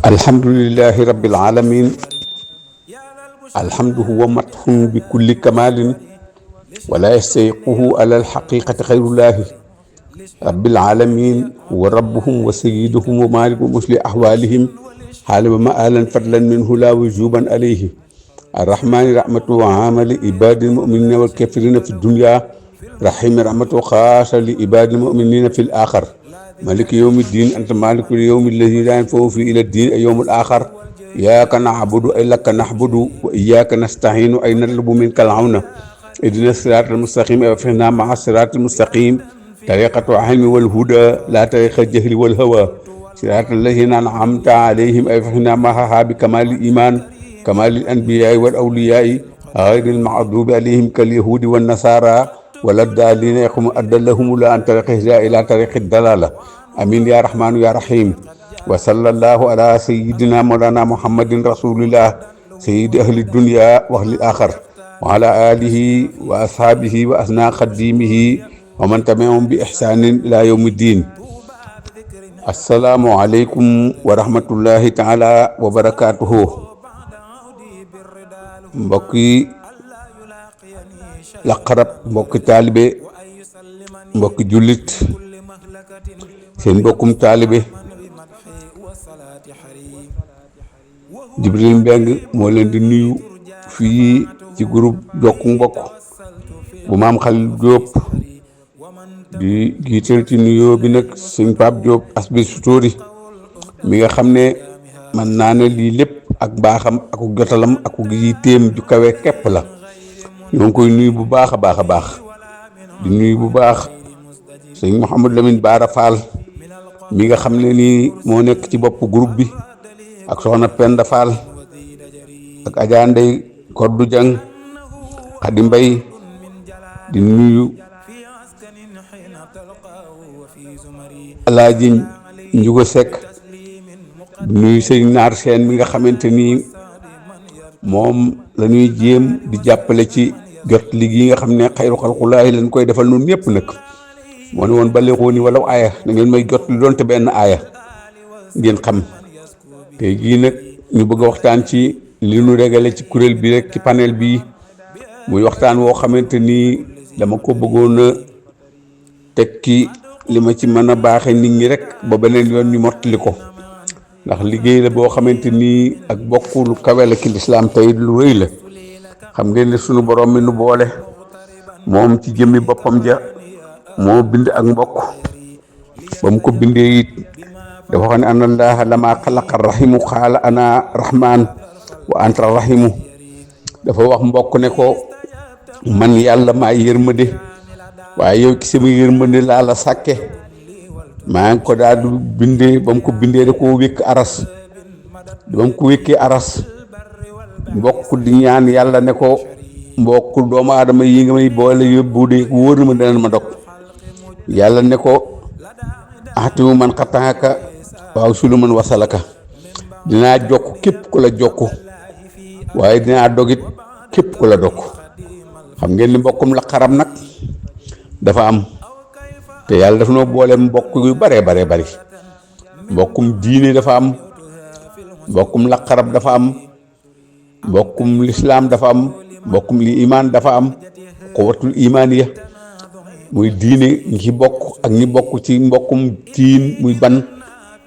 alhamdulillahi rabbil alamin alhamdu huwa mathun bi kulli kamalin wala yastayquhu ala alhaqiqati khayrullahi rabbil alamin huwa rabbuhum wa sayyiduhum wa maliku musli ahwalihim halima ma'alan fadlan minhu la wujuban alayhi arrahmani rahmatu wa amali ibadil mu'minina wal kafirina fi dunya rahimi rahmatu khasa li ibadil mu'minina fil akhir مالك يوم الدين أنت مالك اليوم الذي لا ينفع فيه إلى الدين يوم الآخر إياك نعبد إليك نحبد وإياك نستعين أي نطلب منك العون اهدنا الصراط المستقيم وفقنا مع الصراط المستقيم طريقة العلم والهدى لا طريق الجهل والهوى صراط الذين أنعمت عليهم وفقنا معها بكمال الإيمان كمال الأنبياء والأولياء غير المغضوب عليهم كاليهود والنصارى ولا الضالين يقوم أدلهم لا عن طريق الهدى إلى طريق الضلالة امين يا رحمن يا رحيم وصلى الله على سيدنا مولانا محمد رسول الله سيد اهل الدنيا واهل الاخر وعلى اله واصحابه واسنى خديمه ومن تبعهم باحسان الى يوم الدين. السلام عليكم ورحمه الله تعالى وبركاته. mbokki laqarab mbokki taalibe mbokki jullit seen mbokkum taalibe Jibril Mbeng moo leen di nuyu fii ci groupe Jokku Mbokk bu maam Xalil Diop di jiital ci nuyoo bi nag sëñ Pape Diop asbi sutóori mi nga xam ne man naa ne lii lépp ak baaxam ak jotalam ak yitteem ju kawe képp la. ñoo ngi koy nuyu bu baax a baax a baax di nuyu bu baax sëñ Mouhamadou Lamine Bara Fall mi nga xam ne nii moo nekk ci bopp groupe bi ak soxna Penda Fall ak Adja Ndey Koddu Jang Xadi Mbay di nuyu Alaaji Njugo Sekk di nuyu sëñ Naar Seen mi nga xamante nii moom la ñuy jéem di jàppale ci jot liggéey yi nga xam ne xayru xalqulaahi lañ koy defal noonu ñëpp nag moo ne woon balixoo ni wala aaya da ngeen may jot li doonte benn aaya ngeen xam tey jii nag ñu bëgg a waxtaan ci li ñu régale ci kuréel bi rek ci panel bi muy waxtaan woo xamante ni dama ko bëggoon a tekki li ma ci mën a baaxe nit ñi rek ba beneen yoon ñu mottali ko ndax liggéey la boo xamante ni ak bokk lu kawe la ci lislaam tey lu rëy la xam ngeen ne sunu borom mi nu boole moom ci jëmmi boppam ja moo bind ak mbokk ba mu ko bindee it dafa xam ne ana allaha lama xalaqa rahimu xaala ana rahman wa anta rahimu dafa wax mbokk ne ko man yàlla maa yërmande waaye yow ci sama yërmande laa la sàkke maa ngi ko daal du bindee ba mu ko bindee da koo wékk aras ba mu ko wékkee aras mbokk di ñaan yàlla ne ko mbokk doomu aadama yi nga may boole yóbbu de wóor na ma dana ma dog yàlla ne ko atiwu man xataaka waaw sulu man wasalaka dinaa jokk képp ku la jokk waaye dinaa dogit képp ku la dog xam ngeen ni mbokkum la xaram nag dafa am te yàlla dafa noo boole mbokk yu bare bari mbokkum diine dafa am mbokkum laqarab dafa am mbokkum lislaam dafa am mbokkum li imaan dafa am quwwatul imaaniya muy diine ñi ci bokk ak ñi bokk ci mbokkum tiin muy ban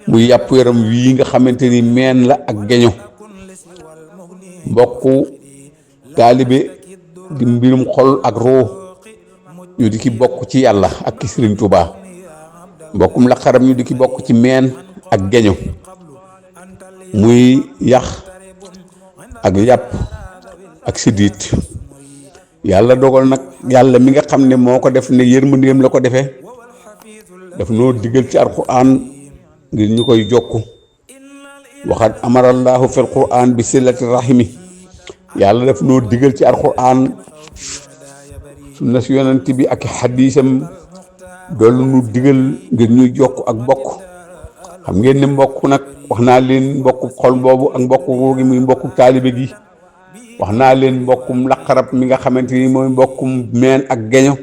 muy yàpp yaram wii nga xamante ni meen la ak geño mbokku taalibe di mbirum xol ak roo ñu di ki bokk ci yàlla ak ki Sëriñ Tuubaa mbokkum la xaram ñu di ki bokk ci meen ak geño muy yax ak yàpp ak siddiit yàlla dogal nag yàlla mi nga xam ne moo ko def ne yërmandeem la ko defee daf noo digal ci alquran ngir ñu koy jokku waxat amarallahu fil quran bi silati rahimi yàlla daf noo digal ci alquran sunna si yonent bi ak xadiisam doolu nu digal ngir ñuy jokk ak bokk xam ngeen ne mbokk nag wax naa leen mbokku xol boobu ak mbokku googi muy mbokku taalibe gi wax naa leen mbokkum laqarab mi nga xamante ni mooy mbokkum meen ak geño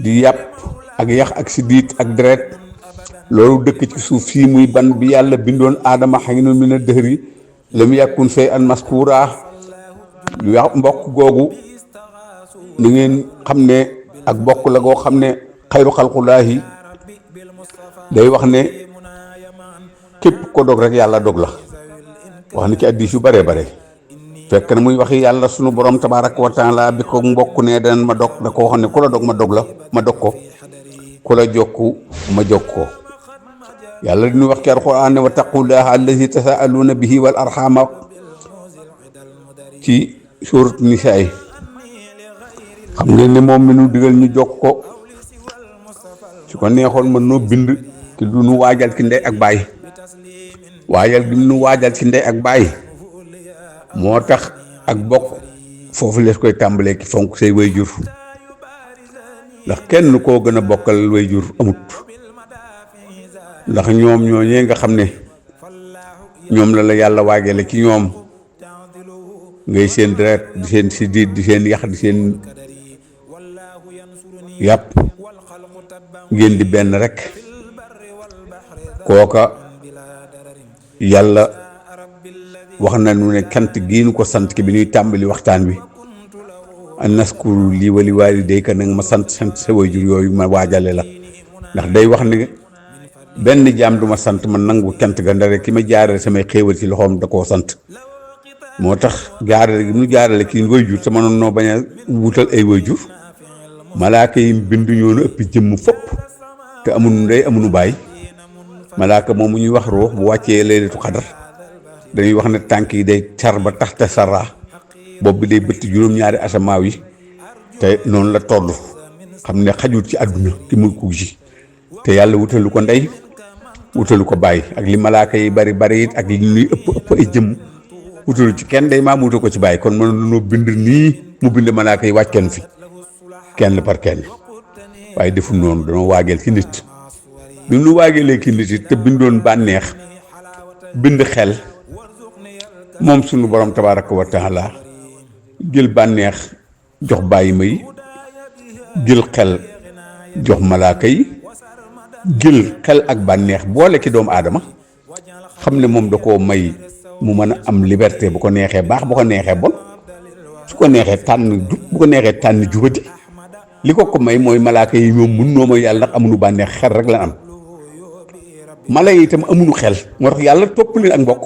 di yàpp ak yax ak siddiit ak deret loolu dëkk ci suuf fii muy ban bi yàlla bindoon aadama xëy na mina dëhri lam yàkkun fay an maskuura mbokk googu ni ngeen xam ne ak bokk la goo xam ne xayru xalqulaahi day wax ne képp ko dog rek yàlla dog la wax na ci addis yu bare bare fekk na muy waxi yàlla sunu borom tabaaraka wa taala bi ko mbokk ne danañ ma dog da ko wax ne ku la dog ma dog la ma dog ko ku la jokku ma jokk ko yàlla diñu wax ci alxuraan ne wa taqullaha allazi tasaaluuna bihi wal arxama ci suurat nisaa yi xam ngeen ne moom mi nu digal ñu jokk ko su ko neexoon mën noo bind te du nu waajal ci ndey ak baay waajal gi nu waajal ci ndey ak baay moo tax ak bokk foofu lees koy tàmbalee ki fonk say wayjur ndax kenn koo gën a bokkal wayjur amut ndax ñoom ñooñee nga xam ne ñoom la yàlla waajale ci ñoom ngay seen deret di seen siddiit di seen yax di seen yàpp ngeen di benn rek kooka yàlla wax nañu ne cant gii nu ko sant ki bi ñuy tàmbali waxtaan wi an naskuru lii wali waalidayka nag ma sant sa waajur yooyu ma waajale la ndax day wax ne benn jaam du ma sant man nangu cant ga ndare ki ma jaarale samay xéewal ci loxoom da koo sant moo tax jaarale gi mu jaarale ki waajur te mënoon noo bañ a wutal ay waajur malaaka yi bindu ñoo na ëpp jëmm fopp te amuñu ndey amuñu baay malaaka moom mu ñuy wax ruux bu wàccee laylatu xadar dañuy wax ne tànk yi day car ba tax te sarra bopp bi day bëtt juróom-ñaari asamaaw yi te noonu la toll xam ne xajul ci àdduna ki muy ku ji te yàlla wutalu ko ndey wutalu ko baay ak li malaaka yi bari bari it ak li ñuy ëpp ay jëmm wutalu ci kenn day maam wutal ko ci baay kon mën nañoo bind nii mu bind malaaka yi wàcceen fi kenn par kenn waaye deful noonu dañoo waageel ci nit bi nu waageelee ci nit it te bindoon bànneex bind xel moom sunu borom tabaaraka wa taala jël bànneex jox bàyyi ma yi jël xel jox malaaka yi jël xel ak bànneex boole ci doomu aadama xam ne moom da koo may mu mën a am liberté bu ko neexee baax bu ko neexee bon su ko neexee tànn jub bu ko neexee tànn jubati li ko may mooy malaaka yi ñoom mun noo mooy yàlla ndax amuñu bànneex xel rek la am mala yi itam amuñu xel moo tax yàlla topp leen ak mbokk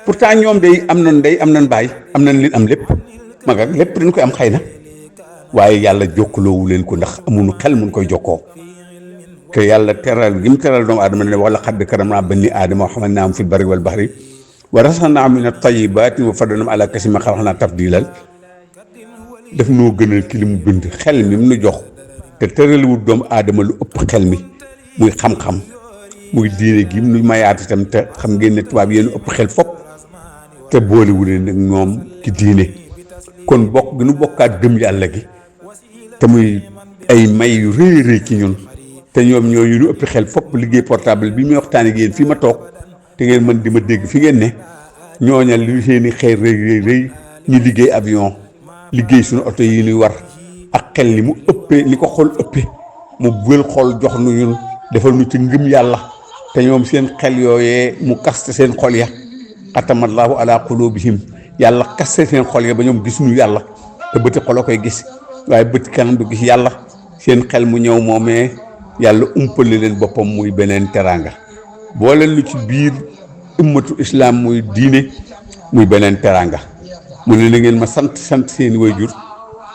pourtant ñoom day am nañ ndey am nañ baay am nañ leen am lépp mag ak lépp dañ koy am xëy na waaye yàlla jokkaloowu leen ko ndax amuñu xel mun koy jokkoo te yàlla teral gi mu teral doomu aadama ne wala xadd karamnaa bani aadama wa hamalnaahum fil barri wal bahri wa razaqnaahum mina tayyibaati wa faddalnaahum alaa kasiirin mimman xalaqnaa tafdiilaa def noo gënal ci li mu bind xel mi mu nu jox te tëraliwul doomu aadama lu ëpp xel mi muy xam-xam muy diine gi mu nu mayaat itam te xam ngeen ne tubaab yéen ëpp xel fopp te boolewu leen nag ñoom ci diine kon bokk gi nu bokkaat gëm yàlla gi te muy ay may yu rëy rëy ci ñun te ñoom ñooñu lu ëpp xel fopp liggéey portable bi muy waxtaanee ak yéen fii ma toog te ngeen mën di ma dégg fi ngeen ne ñooñal lu seeni xeer rëy rëy ñu liggéey avion liggéey suñu oto yi ñuy war ak xel li mu ëppee li ko xol ëppee mu bël xol jox nu ñun defal nu ci ngëm yàlla te ñoom seen xel yooyee mu kaste seen xol ya xatamallaahu ala qulubihim yàlla kaste seen xol ya ba ñoom gisuñu yàlla te bëti xol a koy gis waaye bëti kanam du gis yàlla seen xel mu ñëw moomee yàlla umpale leen boppam muy beneen teraanga boo leen lu ci biir ummatu islam muy diine muy beneen teraanga mu ne na ngeen ma sant seeni waajur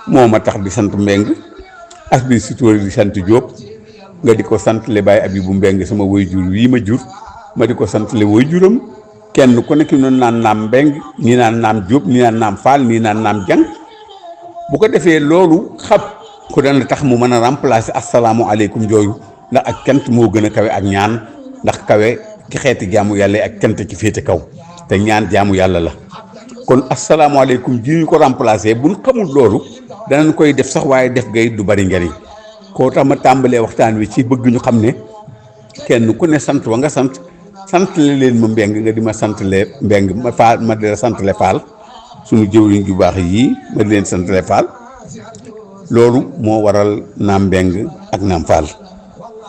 moo ma tax di sant Mbeng as bi sutóori di sant Jóob nga di ko sant le Baay Abibu Mbeng sama waajur wii ma jur ma di ko sant le waajuram kenn ku nekk noonu naan naam Mbeng nii naan naam Jóob nii naan naam Faal nii naan naam Jang bu ko defee loolu xam ko dana tax mu mën a remplacer asalaamualeykum jooyu ndax ak cant moo gën a kawe ak ñaan ndax kawe ci xeeti jaamu yàlla ak cant ci féete kaw te ñaan jaamu yàlla la kon asalaamaaleykum ji ñu ko remplacer buñ xamul loolu danañ koy def sax waaye def gay du bari njariñ koo tax ma tàmbalee waxtaan wi ci bëgg ñu xam ne kenn ku ne sant wa nga sant le leen ma Mbeng nga di ma sant le Mbeng ma Faal ma di la sant le Faal suñu jëwriñ ju baax yii ma di leen sant le Faal loolu moo waral naam Mbeng ak naam Faal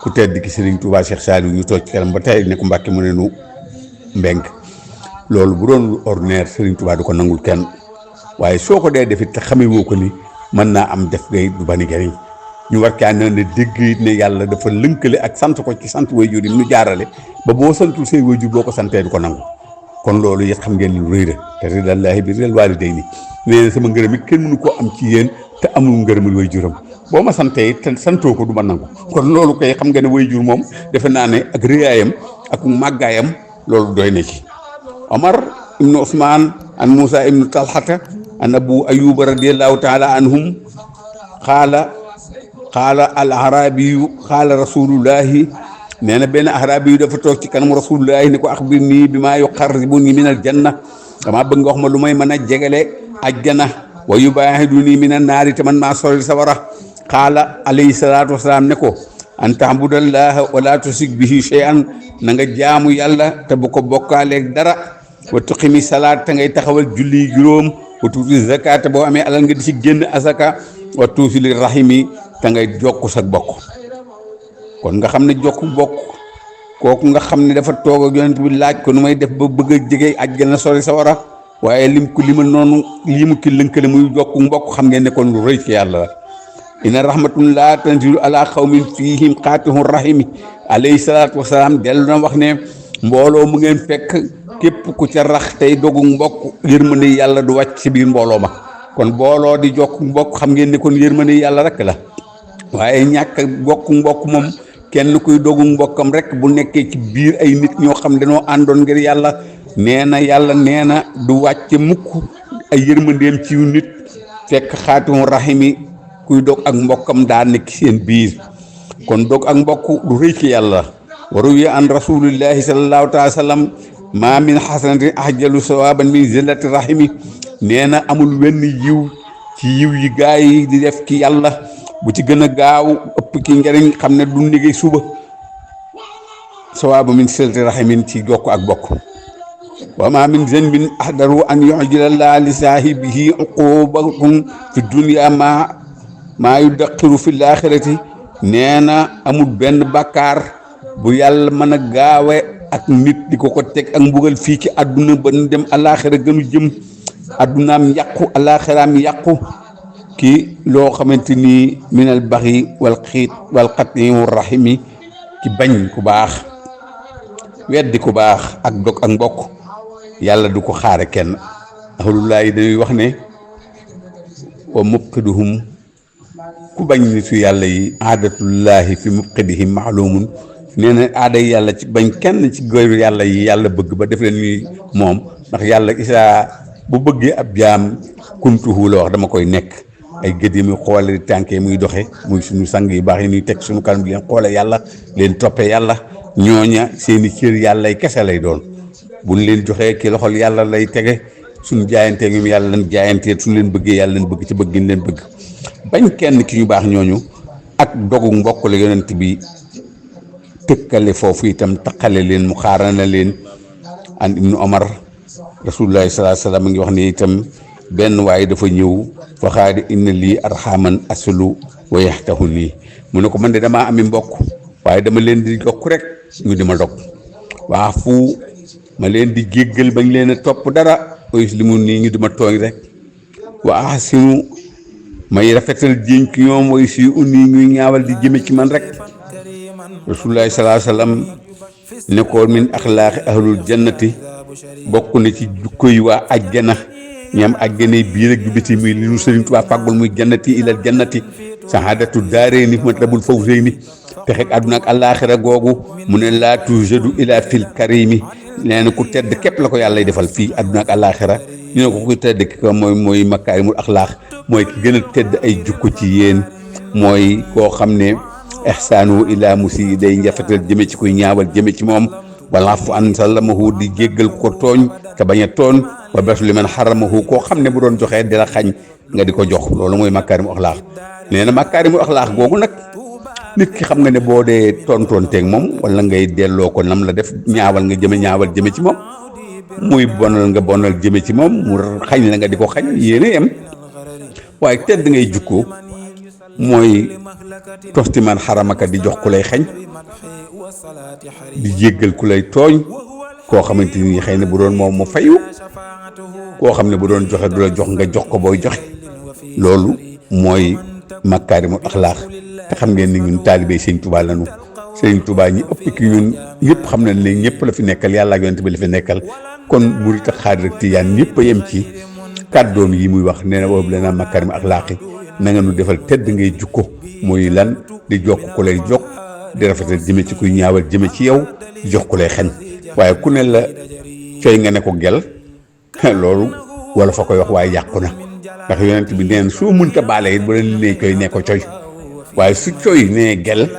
ku tedd ki Serigne Touba Cheikh Saliou ñu toog ci kanam ba tey ne ko Mbàkke mu ne nu mbeng loolu bu doon ordinaire Serigne Touba du ko nangul kenn waaye soo ko dee defit te xamee woo ko ni mën naa am def ngay du bani gariñ ñu war caa ne dégg it ne yàlla dafa lënkale ak sant ko ci sant waajur yi mu jaarale ba boo santul say waajur boo ko santee du ko nangu kon loolu it xam ngeen lu rëy la te ridallaahi bi ridal waalidayni nee na sama ngërëm it kenn mënu koo am ci yéen te amul ngërëmal waajuram boo ma santee it te santoo ko du ma nangu kon loolu koy xam nga ne waajur moom defe naa ne ak rëyaayam ak màggaayam loolu doy na ci Omar ibnu Ousmane an Moussa ibnu Talhata an Abu Ayyuba radiyallahu taala anhum qaala al arabiyu qaala rasulullahi nee na benn arabiyu dafa toog ci kanamu rasulullahi ni ko axbirnii bi maa yuqarribuni min al janna damaa bëgg nga wax ma lu may mën a jegele ajjana wa yubaahiduni min an naari te man maa sori sawara qaala alayhi salaatu wasalaam ne ko an tahbudallaha wa laa tushrik bihi shay'an na nga jaamu yàlla te bu ko bokkaaleeg dara wa tuqimi salaat te ngay taxawal julli juróom wa tuuti zakaat boo amee alal nga di ci génn asaka wa tuusili rahimi te ngay jokku sa bokk kon nga xam ne jokku bokk kooku nga xam ne dafa toog ak yonent bi laaj ko nu may def ba bëgg a jege àjjana sori sawara waaye lim ko limal noonu lii mu ki lënkale muy jokku mbokk xam ngeen ne kon lu rëy ci yàlla la inna rahmatun laa tanzilu ala qawmin fihim qaatihu rahimi alayhi salaatu wasalaam dellu na wax ne mbooloo mu ngeen fekk képp ku ca rax tey dogu mbokk yërmande yàlla du wàcc ci biir mbooloo ma kon booloo di jokk mbokk xam ngeen ne kon yërmande yàlla rek la waaye ñàkk bokk mbokk moom kenn kuy dogu mbokkam rek bu nekkee ci biir ay nit ñoo xam dañoo àndoon ngir yàlla nee na yàlla nee na du wàcce mukk ay yërmandeem ci nit fekk xaatimu rahimi kuy dog ak mbokkam daa nekk seen biir kon dog ak mbokk du rëy ci yàlla waru wi an rasulillahi sallallahu taala sallam maa min xasanatin ahjalu sawaban min zillati rahimi nee na amul wenn yiw ci yiw yi gaa yi di def ki yàlla bu ci gën a gaaw ëpp ki njëriñ xam ne du liggéey suba sawaaba min zillati rahimin ci jokk ak bokk wa ma min zanbin ahdaru an yu'jila li saahibihi uqubatun fi dunya maa yudaqiru fi laaxirati nee na amul benn bàkkaar bu yàlla mën a gaawe ak nit di ko teg ak mbugal fii ci àdduna ba nu dem alaaxira gënu jëm àddunaam yàqu alaaxiraam yàqu ki loo xamante ni minal baxi wal xiit wal xatmi rahimi ki bañ ku baax weddi ku baax ak dog ak mbokk yàlla du ko xaare kenn ahlullaahi dañuy wax ne wa mubqiduhum ku bañ nitu yàlla yi aadatullaahi fi mubqidihim maalumun nee na aaday yàlla ci bañ kenn ci góoru yàlla yi yàlla bëgg ba def leen ni moom ndax yàlla isaa bu bëggee ab jaam kuntuhu la wax dama koy nekk ay gët yi muy xoole tànkee muy doxe muy suñu sang yu baax yi ñuy teg suñu kanam di leen xoole yàlla leen toppe yàlla ñooña seeni cër yàlla lay kese lay doon buñ leen joxee ki loxol yàlla lay tege suñu jaayantee ñoom yàlla leen jaayantee suñu leen bëggee yàlla leen bëgg ci bëgg leen bëgg bañ kenn ki ñu baax ñooñu ak dogu mbokk la yonent bi tëkkale foofu itam taqale leen mu xaarana leen an ibnu omar rasulullahi salaa salaam ngi wax ne itam benn waaye dafa ñëw waxaadi inna lii arxaman asulu wa yaxtahu nii mu ne ko man de damaa ami mbokk waaye dama leen di jokk rek ñu di ma dog waa fu ma leen di jéggal bañ leen a topp dara oyus li mu nii ñu di ma tooñ rek wa ahsinu may rafetal jéem ci ñoom way si unii ñuy ñaawal di jëme ci man rek rasulullahi salaa sallam ne ko min axlaaqi ahlul jannati bokk na ci jukko yi waa ajjana ñam ajjana biir ak biti muy li nu Sëriñ Tuubaa fàggul muy jannati ilal jannati sahaadatu daarayni matlabul fawzayni texeg àdduna ak àllaaxira googu mu ne laa tujadu ila fil karimi nee na ku tedd képp la ko yàlla defal fii àdduna ak àllaaxira ñu ne ko ku tedd ki ko mooy makaarimul axlaaq mooy ki gën a tedd ay jukko ci yéen mooy koo xam ne ihsaanu ila musi day njafetal jëme ci kuy ñaawal jëme ci moom wala fu an sallamahu di jéggal ko tooñ te bañ a tooñ wa bes li man xaramahu koo xam ne bu doon joxee di la xañ nga di ko jox loolu mooy makaarimul axlaaq nee na makaarimul axlaaq googu nag nit ki xam nga ne boo dee tontonteeg moom wala ngay delloo ko nam la def ñaawal nga ñaawal jëme ci moom muy bonal nga bonal jëme ci moom mu xañ la nga di ko xañ yéene yem waaye tedd ngay jukkoo mooy tosti man xaramaka di jox ku lay xañ, di jéggal ku lay tooñ, koo xamante ni xëy na bu doon moom mu fayu, koo xam ne bu doon joxe du la jox nga jox ko booy joxe. loolu mooy makaarimul axlaaq. te xam ngeen ni ñun taalibey Sëñ Tuubaa lañu. Sëñ Tuubaa ñi ëpp ki ñun ñëpp xam nañ ne ñëpp la fi nekkal, yàlla ak yonent bi la fi nekkal. kon murit ak xaadir ak tijaan ñëpp a yem ci kàddoom yi muy wax nee na boobu la naa makaarimul axlaaq na nga nu defal tedd ngay jukko mooy lan di jokk ku lay jokk, di rafetal jëme ci kuy ñaawal jëme ci yow, di jox ku lay xañ. waaye ku ne la coy nga ne ko gel loolu wala fa koy wax waaye yàqu na, ndax yonent bi neen soo mënta baale it bu leen nee coy ne ko coy. waaye su coy nee gel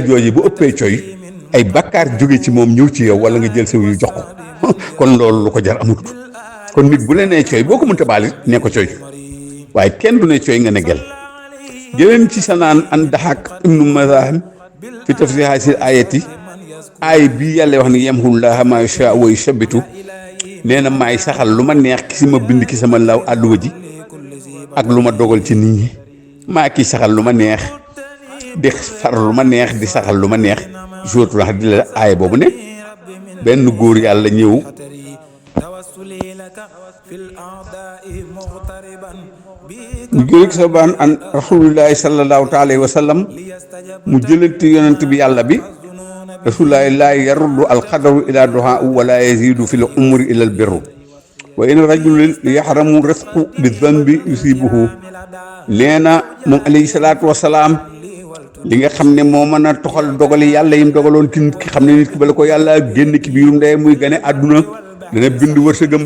jooju bu ëppee coy ay bakkaar jóge ci moom ñëw ci yow wala nga jël sa yu jox ko kon loolu lu ko jar amut. kon nit bu la nee coy boo ko mënta baale it nee ko coy, waaye kenn du ne coy nga ne gel. jëleen ci sanaan an daxak ibnu mazahim fi tafsir hasil ayati aay bii yàlla wax ni yamhullaaha maa yashaa wa yusabbitu nee na maay saxal lu ma neex ki si ma bind ki sama law àlluwa ji ak lu ma dogal ci nit ñi, maa kii saxal lu ma neex di far lu ma neex di saxal lu ma neex. jotu wax di la aay boobu ne benn góor yàlla ñëw ñu jëlee sa baan an rasulillahi sallallahu taala alayhi wa sallam mu jëlati yonent bi yàlla bi rasulullahi laa yaruddu alqadaru ila duhaa wala yazidu fi l umri ila al birru wa in rajulin yaxramu risqu bi zanbi yusibuhu. nee na moom alayhi salaatu wasalaam li nga xam ne moo mën a toxal dogali yàlla yim dogaloon ci nit ki, xam ne nit ki bala ko yàlla génn ki biirum ndey muy gane àdduna dana bind wërsëgam,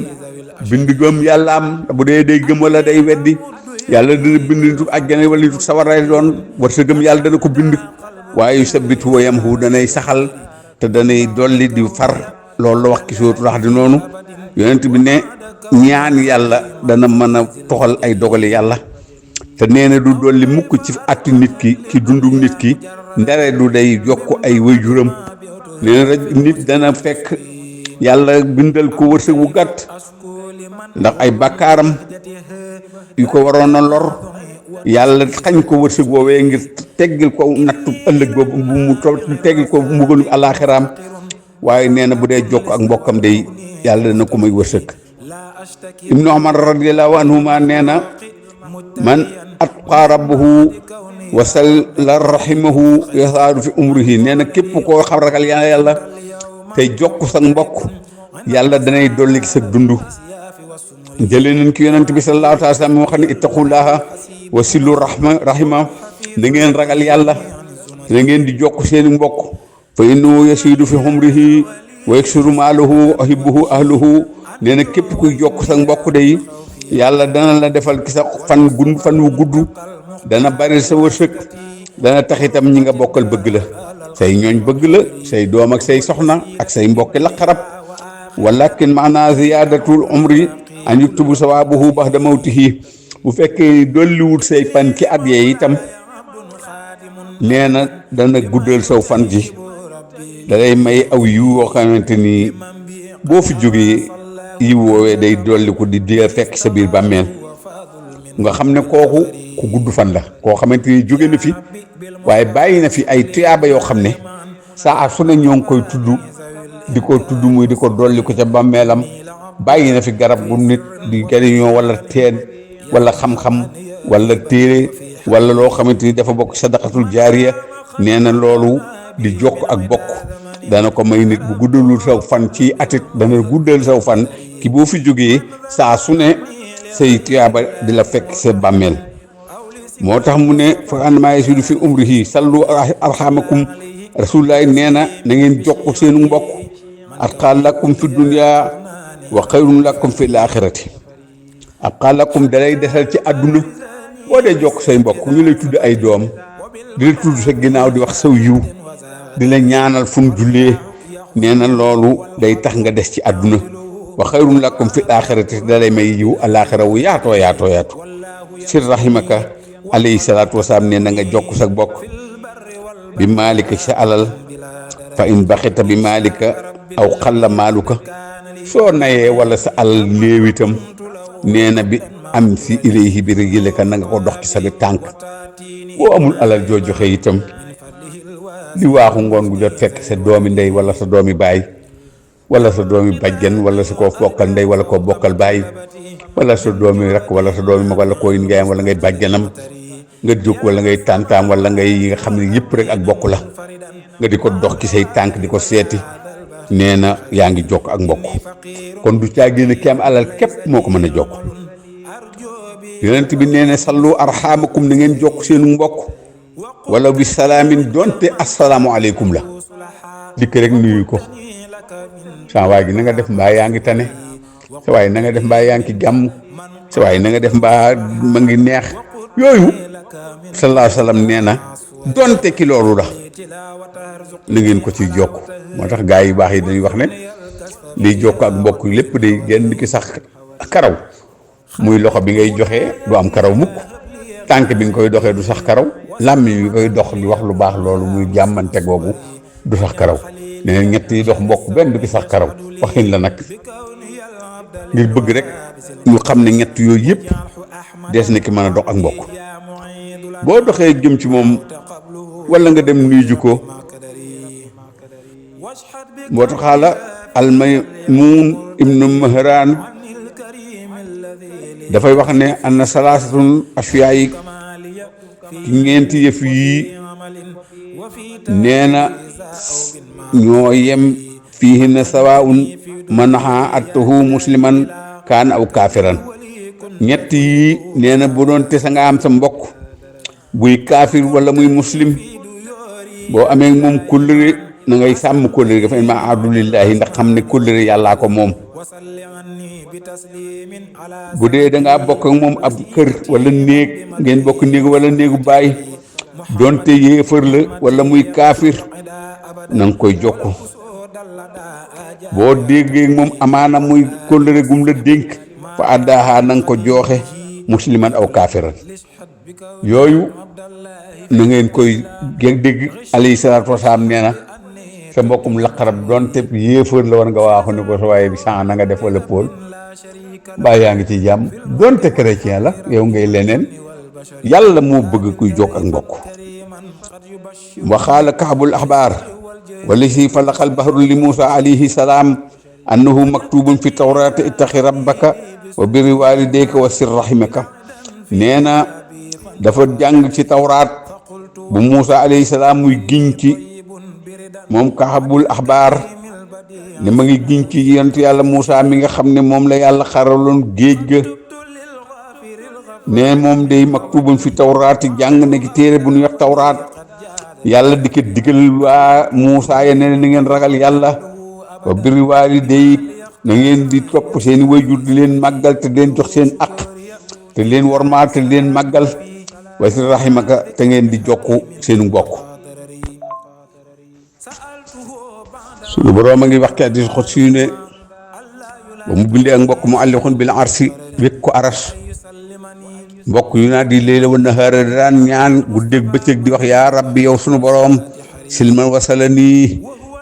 bind gëm yàlla am bu dee day gëm wala day weddi yàlla dana bind nitu àjjana wala nitu sawara doon wërsëgam yàlla dana ko bind. waaye yu sabbitu wa yamhu danay saxal te danay dolli di far. loolu la wax ki sootu wax di noonu yonent bi ne ñaan yàlla dana mën a toxal ay dogali yàlla te nee na du dolli mukk ci atti nit ki dundu nit ki ndare du day yokk ay waajuram. nee na nit dana fekk yàlla bindal ko wërsëg wu gàtt ndax ay bàkkaaram yu ko waroon a lor yàlla xañ ko wërsëg woowee ngir teggil ko nattu ëllëg boobu mu teggil ko mbugalu alaaxiraam. waaye nee na bu dee jokk ak mbokkam day yàlla dana ko may wërsëg. ibnu Umar radiyallahu anhuma nee na man atqaa rabbahu wa salla rahimahu yasaadu fi umrihi. nee na képp koo xam ragal yàlla tey jokk sa mbokk yàlla danay dolli sa dund. jëlee nañ ki yonent bi sallallahu alayhi wa sallam moo xam ne ittaqullaha wa sillu rahima da ngeen ragal yàlla da ngeen di jokk seeni mbokk fa innahu yasiidu fi umrihi wa yaksuru maaluhu wa yuhibbuhu ahluhu. nee na képp kuy jokk sa mbokk day yàlla dana la defal ki sa fan wu gudd, dana bari sa wërsëg, dana tax itam ñi nga bokkal bëgg la, say ñooñ bëgg la, say doom ak say soxna ak say mbokki la xarab. walakin maana ziyaadatul umri an yuktubu sawaabuhu ba'da mawtihi. bu fekkee dolliwut say fan ci at yee itam nee na dana guddal saw fan ji, da lay may aw yiw yoo xamante ni boo fi jógee yiw woowee day dolliku di fekk sa biir bàmmeel nga xam ne kooku ku gudd fan la, koo xamante ni jóge na fi waaye bàyyi na fi ay tuyaaba yoo xam ne saa su ne ñoo ngi koy tudd di ko tudd muy di ko dolli ko ca bàmmeelam. bàyyi na fi garab gu nit di jariñoo wala teen wala xam-xam wala téere wala loo xamante ni dafa bokk sadaqatul jaariya. nee na loolu di jokk ak bokk dana ko may nit bu guddalul saw fan ci atit dana guddal saw fan ki boo fi jógee saa su ne say tuyaaba di la fekk sa bàmmeel. moo tax mu ne fa annamaa yasiidu fi umrihi sallu arhamakum. rasulullahi nee na ngeen jokk seenu mbokk atqaa lakum fi dunya wa xayrun lakum fi laaxirati. atqaa lakum dalay desal ci àdduna boo dee jokk say mbokk ñu lay tudd ay doom di la tudd sa ginnaaw di wax saw yiw di la ñaanal fu mu jullee. nee na loolu day tax nga des ci àdduna. wa xayrun lakum fi laaxirati dalay may yiw alaaxira wu yaatoo yaatu. sir rahimaka alayhi salaatu wasalaam nee na nga jokk sa bokk bi maalika sa alal fa in baxita bi maalika aw xalla maaluka. soo nayee wala sa alal néew itam nee na bi am si ilayhi bi rijlika na nga ko dox ci sa tànk. boo amul alal joo joxe itam di waaxu ngoon gu jot fekk sa doomi ndey wala sa doomi baay wala sa doomi bajjan wala sa koo bokkal ndey wala koo bokkal baay wala sa doomi rakk wala sa doomi mag wala koy ngaayam wala ngay bàjjanam nga jóg wala ngay tàntaam wala ngay yi nga xam ne yëpp rek ak bokk la nga di ko dox ci say tànk di ko seeti nee na yaa ngi jokk ak mbokk kon du caa génne ki am alal képp moo ko mën a jokk yonent bi nee na sallu arxaamakum na ngeen jokk seenu mbokk wala bi salaamin donte asalaamualeykum la dikk rek nuyu ko saa waay gi na nga def mbaa yaa ngi tane sa waay na nga def mbaa yaa ngi ci jàmm sa waay na nga def mbaa ma ngi neex yooyu sallallahu alayhi wa sallam nee na donte ki loolu la na ngeen ko ci jokk moo tax gaa yu baax yi dañuy wax ne liy jokk ak mbokk lépp day genn ki sax karaw muy loxo bi ngay joxee du am karaw mukk tànk bi nga koy doxee du sax karaw làmmiñ bi koy dox di wax lu baax loolu muy jàmmante googu du sax karaw nee na ñett yi dox mbokk benn du ki sax karaw waxin la nag ngir bëgg rek ñu xam ne ñett yooyu yëpp dees na ki mën a dox ak mbokk boo doxee jëm ci moom wala nga dem nuyu ko moo taxaala Almaymuun ibnu Mahraan dafay wax ne anna salaasatun ashyaa yi ki ñeenti yëf yii nee na ñoo yem fiihinna sawaa'un manaha attuhu musliman kaan aw kaafiran ñett yii nee na bu doon te sa nga am sa mbokk buy kaafir wala muy muslim boo amee moom kóllëre na ngay sàmm kóllëre ga fa in ma adulillahi ndax xam ne kóllëre yàllaa ko moom bu dee da ngaa bokk ak moom ab kër wala néeg ngeen bokk néeg wala néegu baay donte yéefar la wala muy kaafir na nga koy jokk boo déggee moom amaana muy kóllëre gum la dénk fa addaaha na nga ko jooxe musliman aw kaafiran yooyu na ngeen koy dégg alayhi salaatu wasalaam nee na sa mbokkum laqarab donte yéefar la war nga waaxu ne ko sa waaye bi san na nga def wala Paul mbaa yaa ngi ci jàmm donte chrétien la yow ngay leneen yàlla moo bëgg kuy jokk ak mbokk waxaala kaabul axbaar wala si falaqal bahru li Muusa alayhi salaam annahu maktubun fi tawraati ittaqi rabbaka wa birri walidayka wa sir rahimaka nee na dafa jàng ci tawraat bu Muusa alayhi salaam muy giñ ci moom kaabul axbaar ne ma ngi giñ ci yonent yàlla Muusa mi nga xam ne moom la yàlla xaraloon géej ga ne moom day maktubun fi tawraati jàng na ki téere bu ñuy wax tawraat yàlla di ko digal waa Muusa ya ne na ngeen ragal yàlla wa birri waaliday na ngeen di topp seeni wayjur di leen màggal te leen jox seen aq te leen wormaal te leen màggal wa si rahimaka te ngeen di jokku seenu mbokk suñu boroom a ngi wax ci hadiis xudsi yu ne ba mu bindee ak mbokk mu àllixun bil arsi wékk ko aras mbokk yu naa di leela wa nahaara daan ñaan guddeeg bëccëg di wax yaa rabbi yow sunu boroom silman wasala nii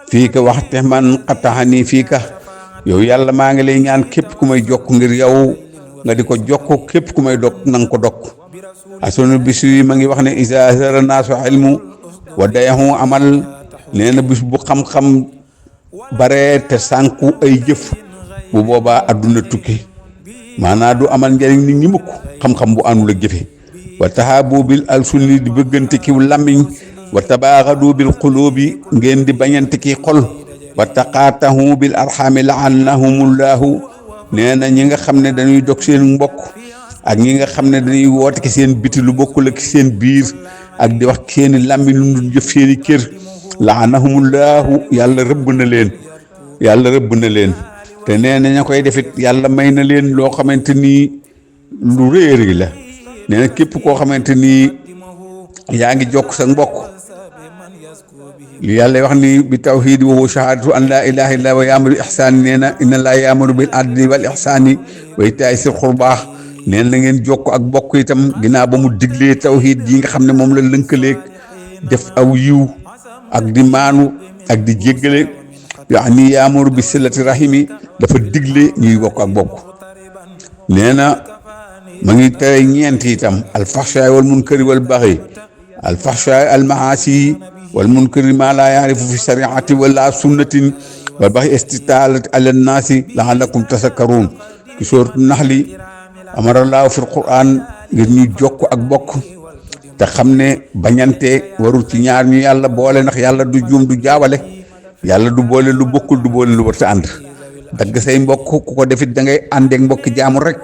fii ka waxte man xataxanii fii ka yow yàlla maa ngi lay ñaan képp ku may jokk ngir yow nga di ko jokk képp ku may dog na nga ko dog asonu bis yi ma ngi wax ne isa zara naasu ilmu wa dayahu amal nee na bis bu xam-xam bare te sànku ay jëf bu boobaa adduna tukki maanaa du amal njariñ nit ñi mukk xam-xam bu àndul ak jëfe wa tahaabu bil alsuni di bëggante kiw làmmiñ wa tabaaxadu bil qulubi ngeen di bañante ki xol wa taqaatahu bil arxaami laannahumullahu nee na ñi nga xam ne dañuy dog seen mbokk ak ñi nga xam ne dañuy woote ki seen biti lu bokkul ak seen biir ak di wax seeni làmmiñ lu dul jëf seeni kër laannahumullahu yàlla rëbb na leen te nee na ña koy defit yàlla may na leen loo xamante nii lu rëy a rëy la nee na képp koo xamante nii yaa ngi jokk sa mbokk li yàlla wax ni bi tawxiid wa shahaadatu an laa ilaaha illa wa yaamuru ihsaani nee na inna laa yaamuru bil adli wal ihsaani wa itaa'i sil qurbaa nee na ngeen jokk ak bokk itam ginnaaw ba mu diglee tawxiid yi nga xam ne moom la lënkaleeg def aw yiw ak di maanu ak di jéggale yaani yaamuru bi silati rahimi dafa digle ñuy bokk ak bokk nee na ma ngi tere ñeent itam alfaxshaay wal munkari wal baxi الفحشاء المعاصي والمنكر ما لا يعرف في الشريعة ولا سنة والبغي استطالة على الناس لعلكم تذكرون في سورة النحل أمر الله في القرآن ngir ñu jokk ak bokk te xam ne bañante warul ci ñaar ñu yàlla boole ndax yàlla du juum du jaawale yàlla du boole lu bokkul du boole lu warta ànd dagg say mbokk ku ko defit da ngay ànd ak mbokki jaamur rek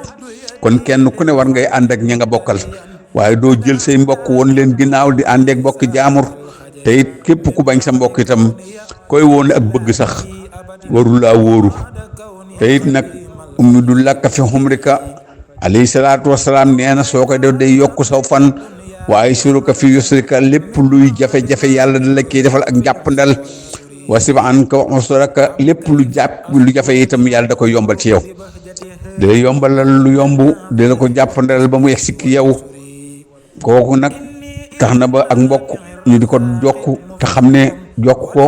kon kenn ku ne war ngay ànd ak ña nga bokkal waaye doo jël say mbokk woon leen ginnaaw di ànd ak mbokki jaamur te it képp ku bañ sa mbokk itam koy woon ak bëgg sax warul laa wóoru te it nag du lakk fi xumrika alayhi salaatu wasalaam nee na soo koy def day yokk saw fan waaye suruka fi yusrika lépp luy jafe-jafe yàlla da la koy defal ak njàppandal wasib an ka usraka lépp lu jafe itam yàlla da koy yombal ci yow da lay yombalal lu yomb da la ko jàppandal ba mu yegg si ki yow kooku nag tax na ba ak mbokk ñu di ko jokk te xam ne jokk ko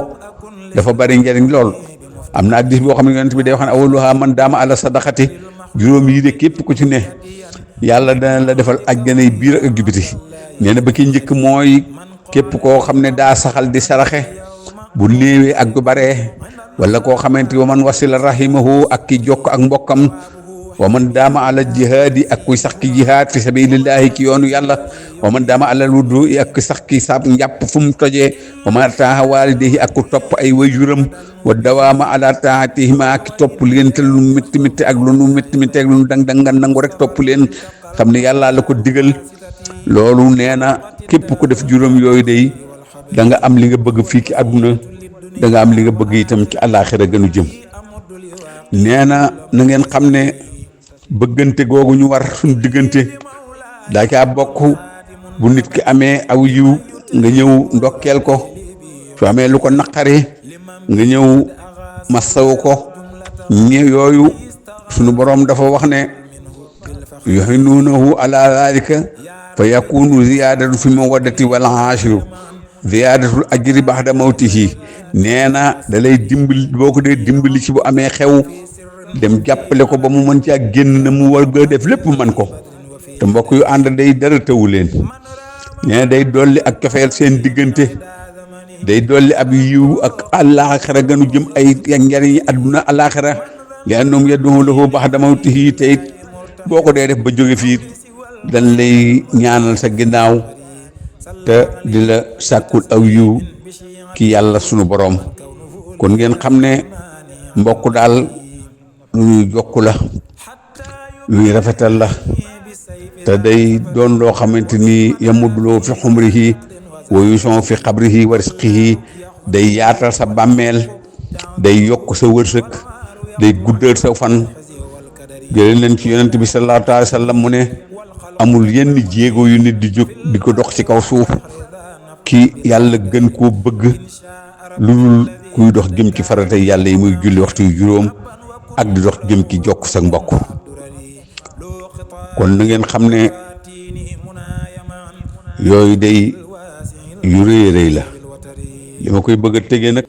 dafa bari njariñ lool am na hadiis boo xam ne yonent bi day wax ne awaluha man daama ala sadaqati juróom yi de képp ku ci ne yàlla dana la defal ajjanay biir ak biti nee na ba ki njëkk mooy képp koo xam ne daa saxal di saraxe bu néewee ak du baree wala koo xamante wa man wasila rahimahu ak ki jokk ak mbokkam wa man daama ala jihaadi ak kuy sax ki jihaad fi sabilillahi ki yoonu yàlla wa man daama ala wudu ak ki sax ki sab njàpp fu mu tojee wa man ataaha waalidayhi ak ku topp ay wajuram wa dawaama ala taatihima ak topp leen te lu métti métti ak lu nu métti métti ak lu nu dang dang nga nangu rek topp leen xam ne yàlla la ko digal loolu nee na képp ku def juróom yooyu day da nga am li nga bëgg fii ci àdduna da nga am li nga bëgg itam ci àllaaxira gënu jëm nee na na ngeen xam ne bëggante googu ñu war suñu diggante daa caa bokk bu nit ki amee aw yiw nga ñëw ndokkeel ko su amee lu ko naqari nga ñëw massawu ko ñe yooyu sunu borom dafa wax ne yuhinuunahu ala zalika fa yakunu ziyadatu fi mawaddati wal aashiru ziyadatul ajri baxda mawtihi nee na da lay dimbali boo ko dee dimbali ci bu amee xew dem jàppale ko ba mu mën caa génn na mu war a def lépp man ko te mbokk yu ànd day dara tawu leen nee day dolli ak cofeel seen diggante day dolli ab yiw ak àllaaxira gënu jëm ay njariñ àdduna àllaaxira li annahum yad'uuna lahu ba'da mawtihi te it boo ko dee def ba jóge fii dañ lay ñaanal sa ginnaaw te di la sàkkul aw yiw ki yàlla sunu boroom kon ngeen xam ne mbokk daal lu ñuy jokk la lu ñuy rafetal la te day doon loo xamante ni yamuduloo fi xumrihi wa yuson fi xabrihi wa risqihi day yaatal sa bàmmeel day yokk sa wërsëg day guddal sa fan jëlee leen ci yonent bi sallallahu alayhi wa sallam mu ne amul yenn jéego yu nit di jóg di ko dox ci kaw suuf ki yàlla gën koo bëgg lu dul kuy dox jëm ci farata yàlla yi muy julli waxtu yu juróom ak di dox jëm ci jokk sa mbokk kon na ngeen xam ne yooyu day yu rëy rëy la li ma koy bëgg a tegee nag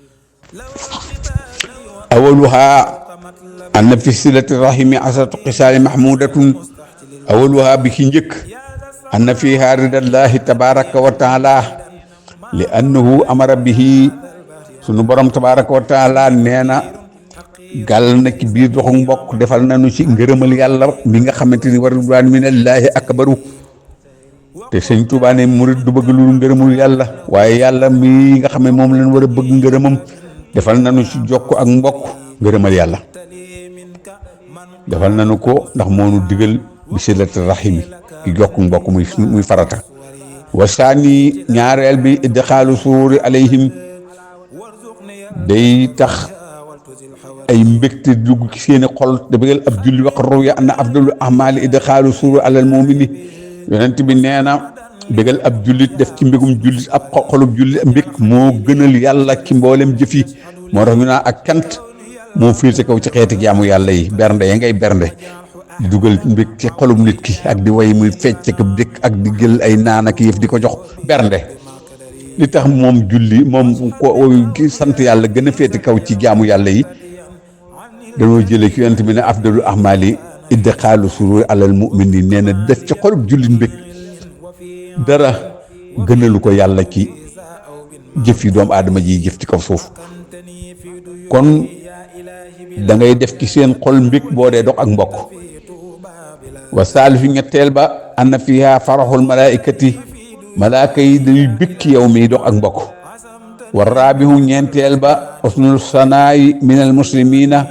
awaluha anna fi silati rahimi asatu xisaali mahmudatun awaluha bi ki njëkk anna fiha ridallahi tabaraka wa taala li annahu amara bihi sunu borom tabaraka wa taala nee na gàll na ci biir doxu mbokk defal nañu ci ngërëmal yàlla mi nga xamante ni wa ridwaan minallahi akbaru te sëñ Tuubaa ne murid du bëgg lu ngërëmul yàlla waaye yàlla mi nga xam ne moom lañ war a bëgg ngërëmam defal nañu ci jokk ak mbokk ngërëmal yàlla defal nañu ko ndax moo nu digal bi silati rahimi ki jokk mbokk muy farata wasaani ñaareel bi idxaalu suruuri alayhim day tax ay mbégte dugg ci seeni xol da bëggal ab julli wax ruya anna afdalu ahmaali idxaalu suruuri alal mu'mini yonent bi nee na bëggal ab jullit def ci mbégum jullit ab xolub jullit mbég moo gënal yàlla ci mboolem jëf yi moo tax ñu naa ak cant moo féete kaw ci xeeti jaamu yàlla yi bernde ya ngay bernde di dugal mbég ci xolub nit ki ak di way muy fecc ak dëkk ak di jël ay naan ak yëf di ko jox bernde li tax moom julli moom ko sant yàlla gën a féete kaw ci jaamu yàlla yi dañoo jëlee ci yonent bi ne afdalu ahmaali idxaalu suruuri alal mu'miniin nee na def ci xolub jullit mbég dara gënalu ko yàlla ci jëf yi doomu aadama ji jëf ci kaw suuf. kon da ngay def ci seen xol mbég boo dee dox ak mbokk. wa saalisu ñetteel ba anna fiha faraxul malaikati malaaka yi dañuy bikki yow miy dox ak mbokk. wa raabihu ñeenteel ba usnul sanaayi minal muslimina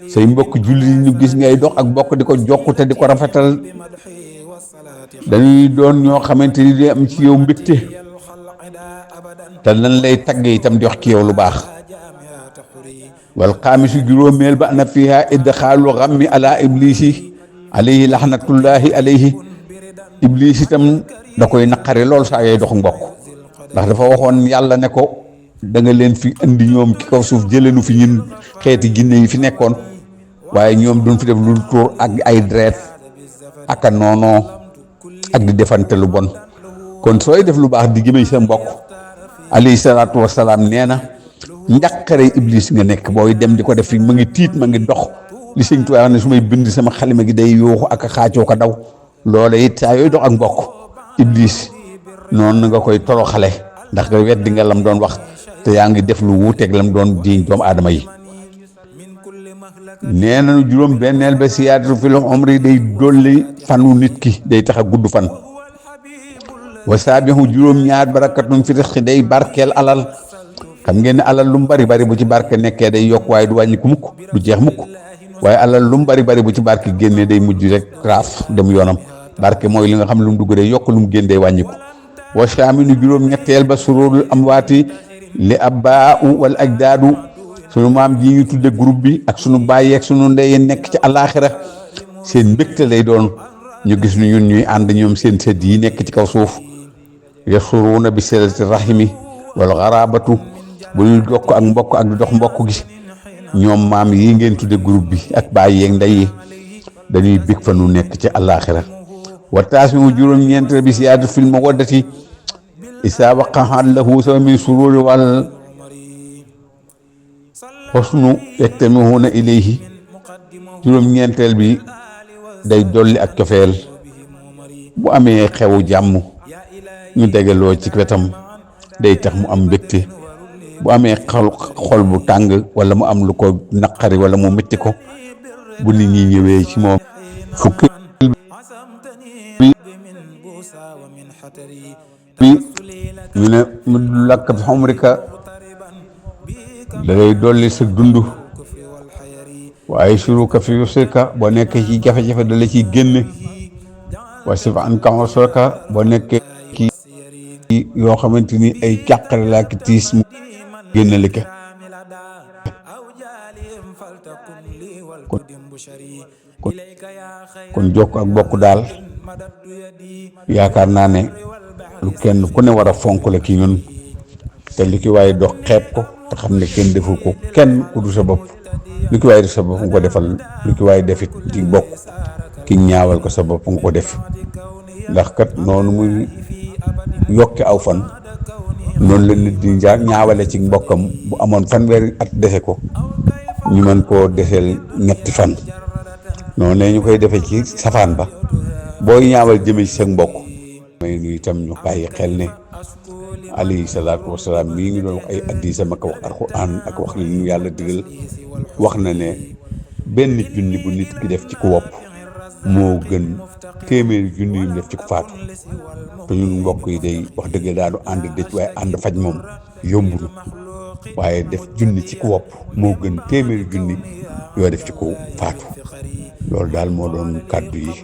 say mbokk julli ñu gis ngay dox ak mbokk di ko jokku te di ko rafetal dañuy doon ñoo xamante ni di am ci yow mbégte te lan lay tagge itam di wax ci yow lu baax. wal xaamisu juróomeel ba anna fiha idxaalu xammi ala iblisi alayhi laxnatullahi alayhi iblis itam da koy naqari lool saa yooy dox mbokk ndax dafa waxoon yàlla ne ko da nga leen fi indi ñoom ci kaw suuf jëleenu fi ñun xeeti jinne yi fi nekkoon waaye ñoom duñ fi def lu tuur ak ay deret ak a noonoo ak di defante lu bon. kon sooy def lu baax di jëmee sa mbokk alayhi salaatu wasalaam nee na njàqare iblis nga nekk booy dem di ko def fi ma ngi tiit ma ngi dox li sëñ Tuubaa ne su may bind sama xalima gi day yuuxu ak a xaacoo ko daw loole it saa yooy dox ak mbokk iblis noonu nga koy toroxale ndax nga weddi nga lam doon wax te yaa ngi def lu wuuteeg lam doon jiiñ doomu aadama yi. nee nañu juróom benneel ba siyaadatu fil umri day dolli fanu nit ki day tax a gudd fan. wa saabihu juróom ñaar barakatun fi rizqi day barkeel alal xam ngeen ne alal lu mu bari bari bu ci barke nekkee day yokk waaye du wàññiku mukk du jeex mukk waaye alal lu mu bari bari bu ci barke génnee day mujj rek raaf dem yoonam barke mooy li nga xam lu mu dugg day yokk lu mu génn day wàññiku. wa saaminu juróom ñetteel ba sururul amwaati li abbaa'u wal ajdaadu sunu maam ji ñu tudde groupe bi ak sunu baay ak sunu ndey nekk ci alaaxira seen mbégte lay doon ñu gis nu ñun ñuy ànd ñoom seen sët yi nekk ci kaw suuf. yasuruuna bi silati rahimi wal xaraabatu bu ñu jokk ak mbokk ak di dox mbokk gi ñoom maam yi ngeen tudde groupe bi ak baay yeeg ndey yi dañuy bég fa nu nekk ci alaaxira. wa taasimu juróom-ñeent bi siyaadatu fil mawaddati isaa waqa'a lahu sama min sururi wal xusnu yajtamihuuna ilayhi juróom-ñeenteel bi day dolli ak cofeel bu amee xewu jàmm ñu degaloo ci wetam day tax mu am mbégte bu amee xol bu tàng wala mu am lu ko naqari wala mu métti ko bu nit ñi ñëwee ci moom. fukki bi ñu ne mu lakk bi xamrika da ngay dolli sa dund waaye suruka fi yusrika boo nekkee ci jafe-jafe da la ciy génne wa sifa an ka usrika boo nekkee ci yoo xamante ni ay càqare laa ki tiis mu génne li ka kon jokk ak bokk daal yaakaar naa ne lu kenn ku ne war a fonk la ki ñun te li ki waaye dox xeeb ko te xam ne kenn deful ko kenn ku du sa bopp li ki waaye def sa bopp nga ko defal li ki waaye defit ci bokk ki ñaawal ko sa bopp nga ko def ndax kat noonu muy yokke aw fan noonu la nit di ñaawale ci mbokkam bu amoon fanweeri at dese ko ñu mën koo deseel ñetti fan noonu ne ñu koy defee ci safaan ba booy ñaawal jëme ci sa mbokk may nu itam ñu bàyyi xel ne alayhi salaatu wasalaam mii ngi doon wax ay addisam ak wax alxuraan ak wax li ñu yàlla digal wax na ne benn junni bu nit ki def ci ku wopp moo gën téeméeri junni yu mu def ci ku faatu te ñun mbokk yi day wax dëgg daanu ànd dëj waaye ànd faj moom yombul waaye def junni ci ku wopp moo gën téeméeri junni yoo def ci ku faatu loolu daal moo doon kàddu yi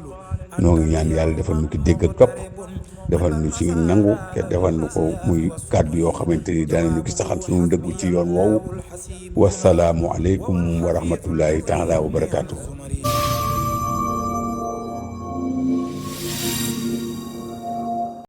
noo ngi ñaan yàlla defal nu ki dégg ak topp defal nu ci nangu te defal nu ko muy kàddu yoo xamante ni daana nu ki saxal sunu dëggu ci yoon woowu wasalaamu aleykum wa rahmatullahi taala wa barakaatuhu